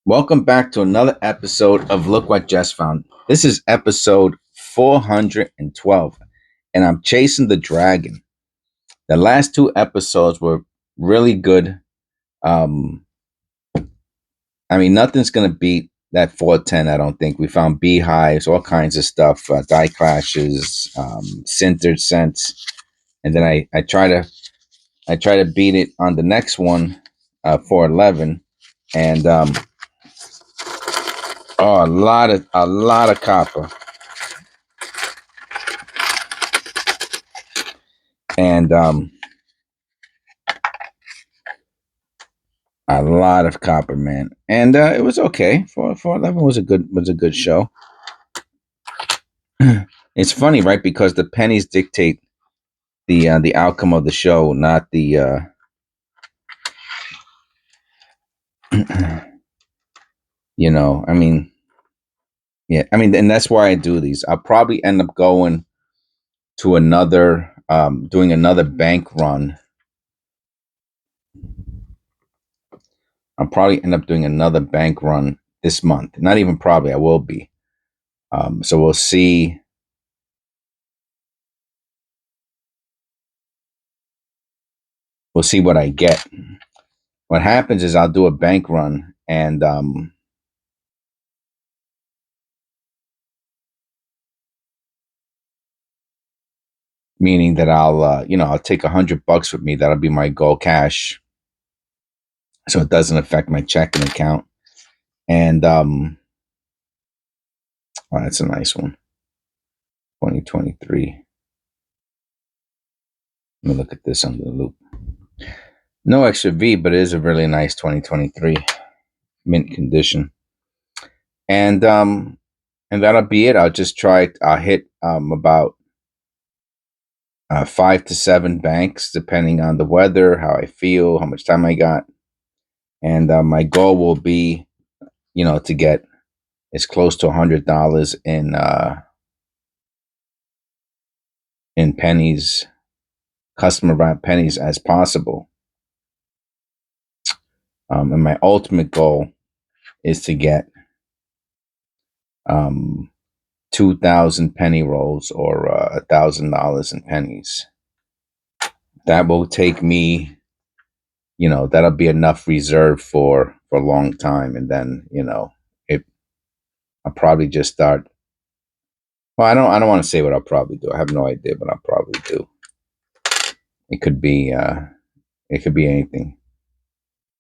Welcome back to another episode of Look What Just Found. This is episode 412, and I'm chasing the dragon. The last two episodes were really good. Um, nothing's gonna beat that 410. I don't think we found beehives, all kinds of stuff, die clashes, sintered scents, and then I try to beat it on the next one, 411, and a lot of copper. And a lot of copper, man. And it was okay. 411 was a good show. It's funny, right? Because the pennies dictate the outcome of the show, not the you know. Yeah. And that's why I do these. I'll probably end up going to another doing another bank run. I'll probably end up doing another bank run this month. Not even probably, I will be. So we'll see. We'll see what I get. What happens is I'll do a bank run, and meaning that I'll take $100 with me. That'll be my goal cash, so it doesn't affect my checking account. And oh, that's a nice one. 2023. Let me look at this under the loop. No extra V, but it is a really nice 2023 mint condition. And that'll be it. I'll just try. I'll hit about 5 to 7 banks, depending on the weather, how I feel, how much time I got. And my goal will be, to get as close to $100 in pennies, customer wrap pennies as possible. And my ultimate goal is to get 2,000 penny rolls or $1,000 in pennies. That will take me, that'll be enough reserve for a long time. And then, I'll probably just start. Well, I don't want to say what I'll probably do. I have no idea what I'll probably do. It could be anything,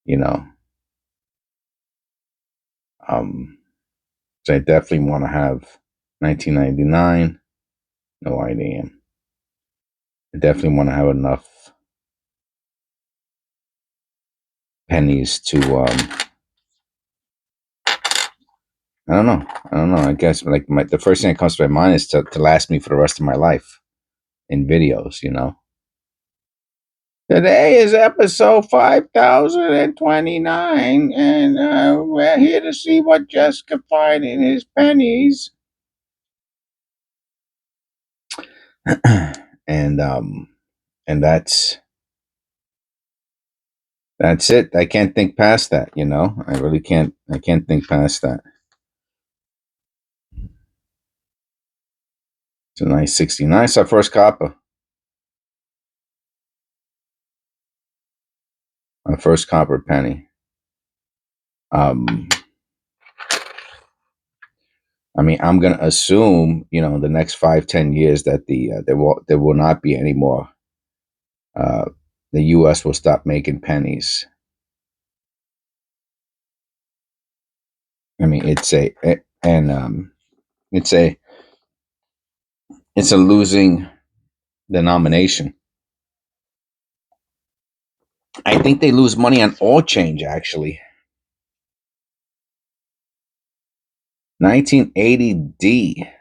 you know. So I definitely want to have 1999. No idea. I definitely want to have enough pennies to I don't know. I guess like the first thing that comes to my mind is to last me for the rest of my life in videos, Today is episode 5029, and we're here to see what Jess can find in his pennies. and that's it. I can't think past that, I really can't. I can't think past that. It's a nice 69. It's our first copper. Our first copper penny. I'm gonna assume, the next 5-10 years that there will not be any more. The U.S. will stop making pennies. It's a losing denomination. I think they lose money on all change, actually. 1980D.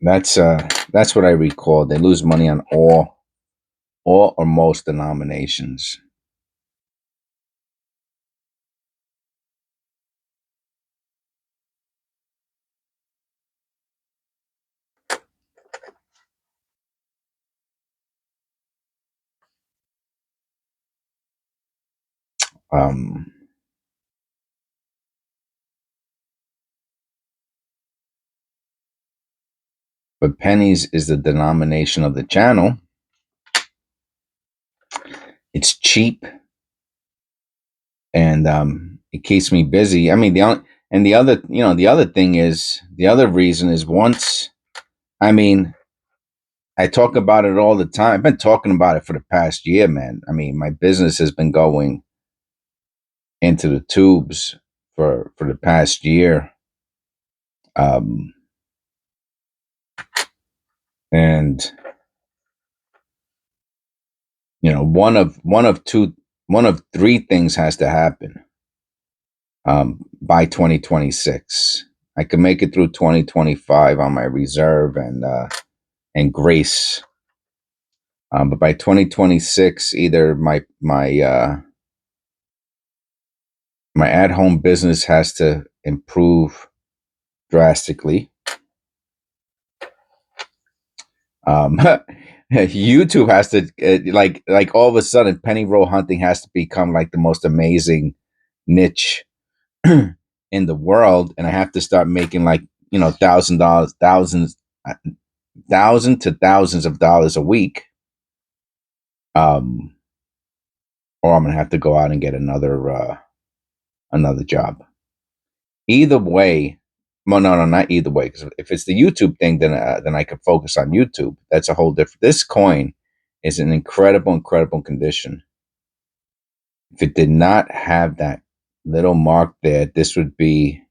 That's what I recall. They lose money on all or most denominations. Um, but pennies is the denomination of the channel. It's cheap, and it keeps me busy. I mean, the other, the other thing is, the other reason is, once, I mean, I talk about it all the time. I've been talking about it for the past year, man. I mean, my business has been going into the tubes for the past year. Um, and one of three things has to happen by 2026. I can make it through 2025 on my reserve and grace, but by 2026, either my at home business has to improve drastically. YouTube has to like all of a sudden penny roll hunting has to become like the most amazing niche in the world, and I have to start making like $1,000, thousand to thousands of dollars a week, um, or I'm gonna have to go out and get another job. Either way, well, no, not either way. Because if it's the YouTube thing, then I could focus on YouTube. That's a whole different. This coin is in incredible condition. If it did not have that little mark there, this would be.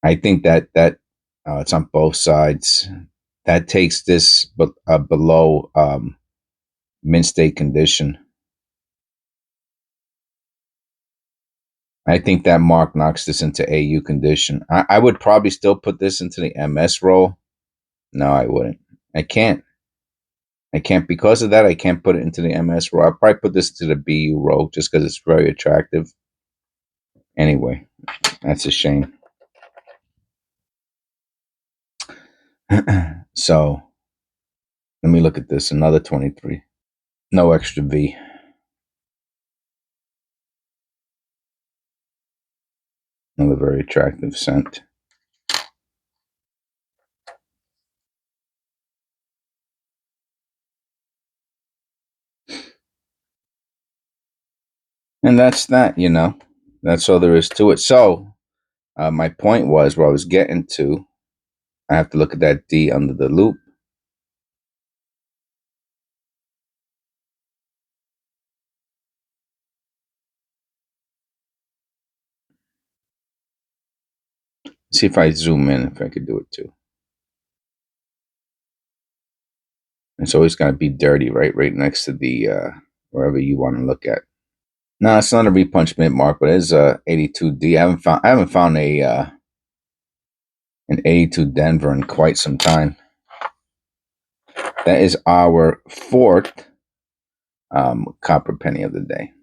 I think that it's on both sides. That takes this below mint state condition. I think that mark knocks this into AU condition. I would probably still put this into the MS roll. No, I wouldn't. I can't. I can't, because of that. I can't put it into the MS roll. I'll probably put this to the BU roll just because it's very attractive. Anyway, that's a shame. So let me look at this. Another 23. No extra V. Another very attractive scent. And that's that, That's all there is to it. So my point was, where I was getting to, I have to look at that D under the loop. See if I zoom in, if I could do it too. It's always got to be dirty, right next to the wherever you want to look at. No, it's not a repunch mint mark, but it's 82D. I haven't found a an 82 Denver in quite some time. That is our fourth copper penny of the day.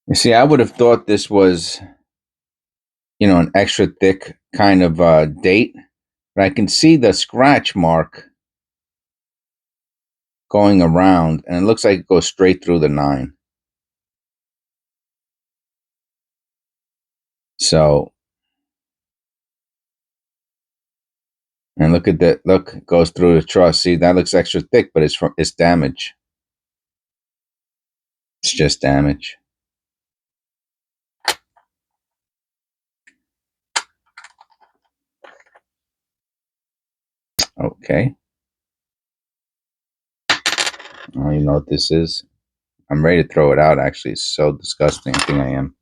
You see, I would have thought this was, an extra thick kind of date, but I can see the scratch mark going around, and it looks like it goes straight through the 9. So, and look at that. Look, it goes through the truss. See, that looks extra thick, but it's damage. It's just damage. Okay. I don't even know what this is. I'm ready to throw it out, actually. It's so disgusting. I think I am.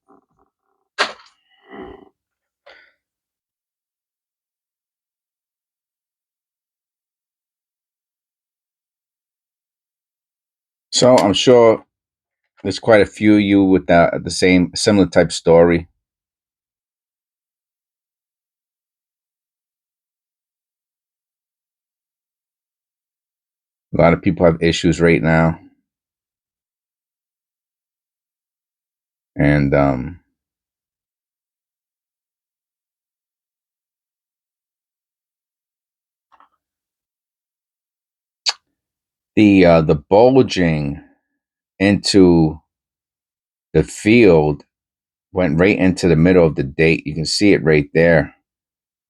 So I'm sure there's quite a few of you with the similar type story. A lot of people have issues right now. And the bulging into the field went right into the middle of the date. You can see it right there.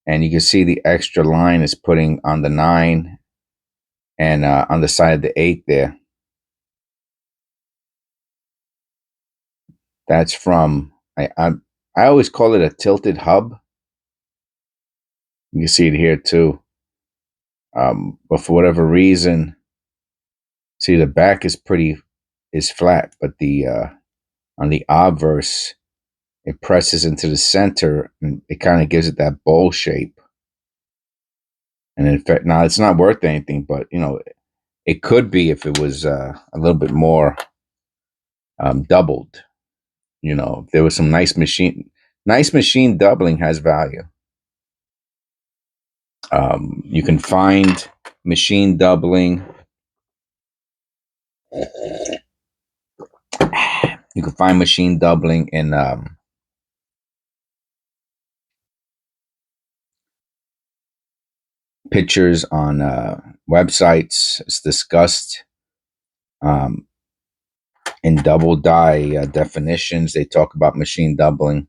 And you can see the extra line is putting on the 9 and on the side of the 8 there. That's from, I always call it a tilted hub. You can see it here too. But for whatever reason, see the back is flat, but the on the obverse, it presses into the center and it kind of gives it that bowl shape. And in fact, now it's not worth anything, but it could be if it was a little bit more doubled. If there was some nice machine doubling has value. You can find machine doubling. You can find machine doubling in pictures on websites. It's discussed um, in double die definitions. They talk about machine doubling.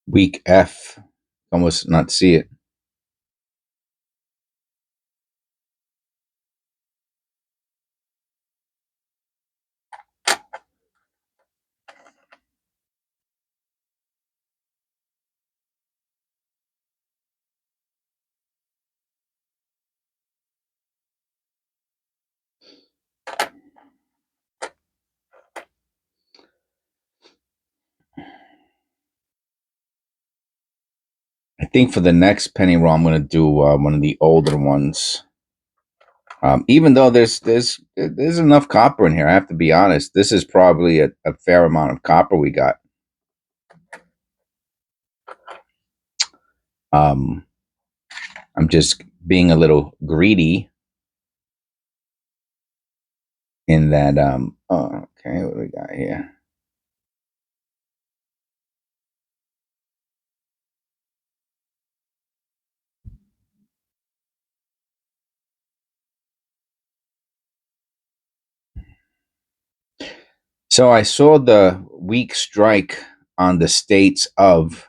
Weak F, almost not see it. I think for the next penny roll, I'm going to do one of the older ones. Even though there's enough copper in here, I have to be honest. This is probably a fair amount of copper we got. I'm just being a little greedy in that. Oh, okay, what do we got here? So I saw the weak strike on the states of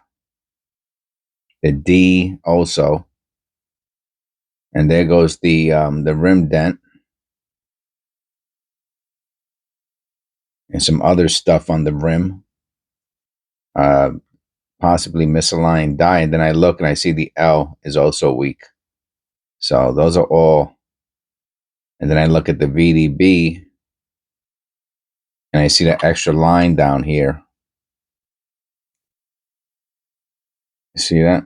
the D also, and there goes the rim dent and some other stuff on the rim, uh, possibly misaligned die. And then I look and I see the L is also weak. So those are all. And then I look at the VDB and I see that extra line down here. You see that?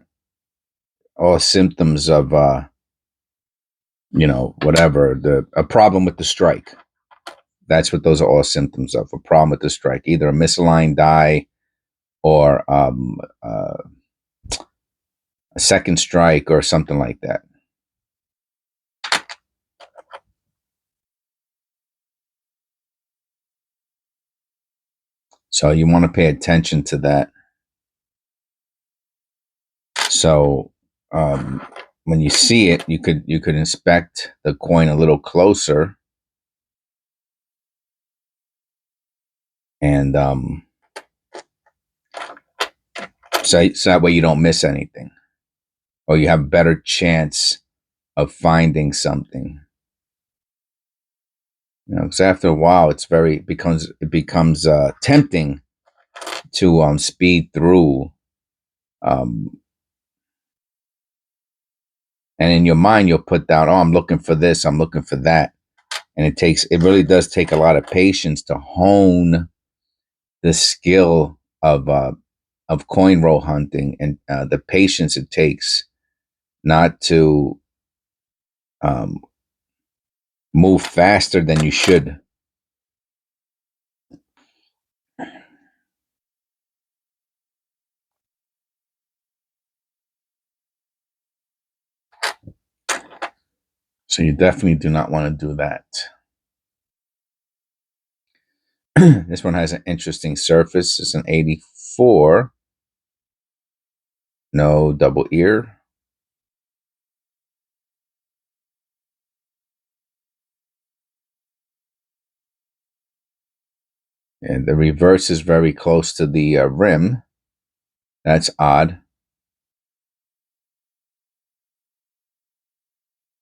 All symptoms of whatever, a problem with the strike. That's what those are all symptoms of, a problem with the strike, either a misaligned die or a second strike or something like that. So you want to pay attention to that. So when you see it, you could inspect the coin a little closer, and so that way you don't miss anything, or you have a better chance of finding something. Because after a while, it becomes tempting to speed through, and in your mind you'll put down, oh, I'm looking for this, I'm looking for that, and it really does take a lot of patience to hone the skill of coin roll hunting, and the patience it takes not to move faster than you should. So you definitely do not want to do that. This one has an interesting surface. It's an 84. No double ear. And the reverse is very close to the rim. That's odd.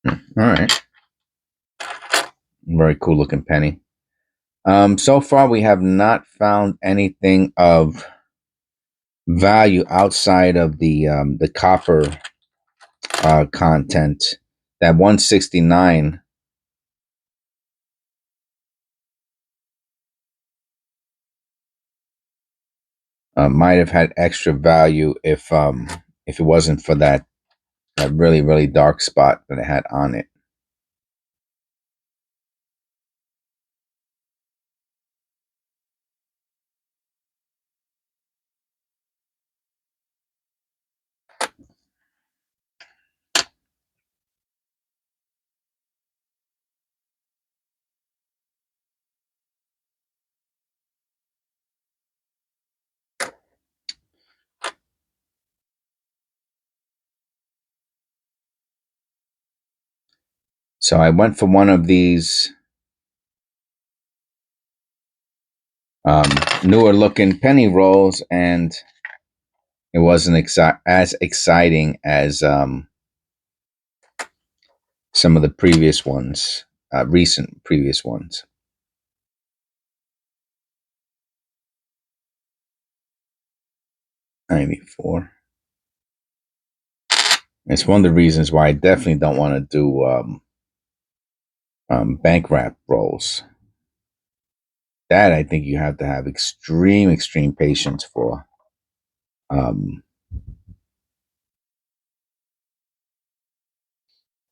All right. Very cool looking penny. So far, we have not found anything of value outside of the copper content. That 169 might have had extra value if it wasn't for that really really dark spot that it had on it. So I went for one of these newer looking penny rolls, and it wasn't as exciting as some of the previous ones, recent previous ones. '94. It's one of the reasons why I definitely don't want to do bank wrap rolls. That I think you have to have extreme patience for. Um,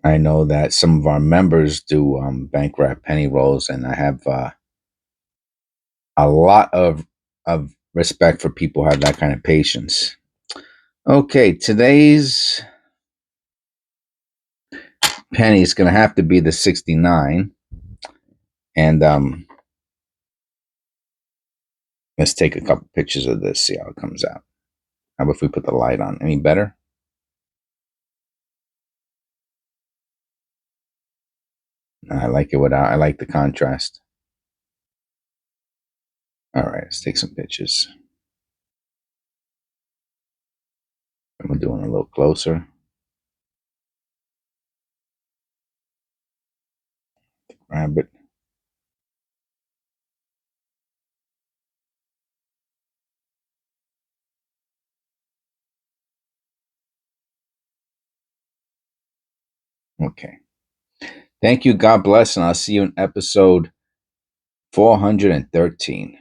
I know that some of our members do bank wrap penny rolls, and I have a lot of respect for people who have that kind of patience. Okay, today's penny is going to have to be the 69, and let's take a couple pictures of this, see how it comes out. How about if we put the light on? Any better? I like it without. I like the contrast. All right, let's take some pictures. I'm doing a little closer. Grab it. Okay. Thank you. God bless, and I'll see you in episode 413.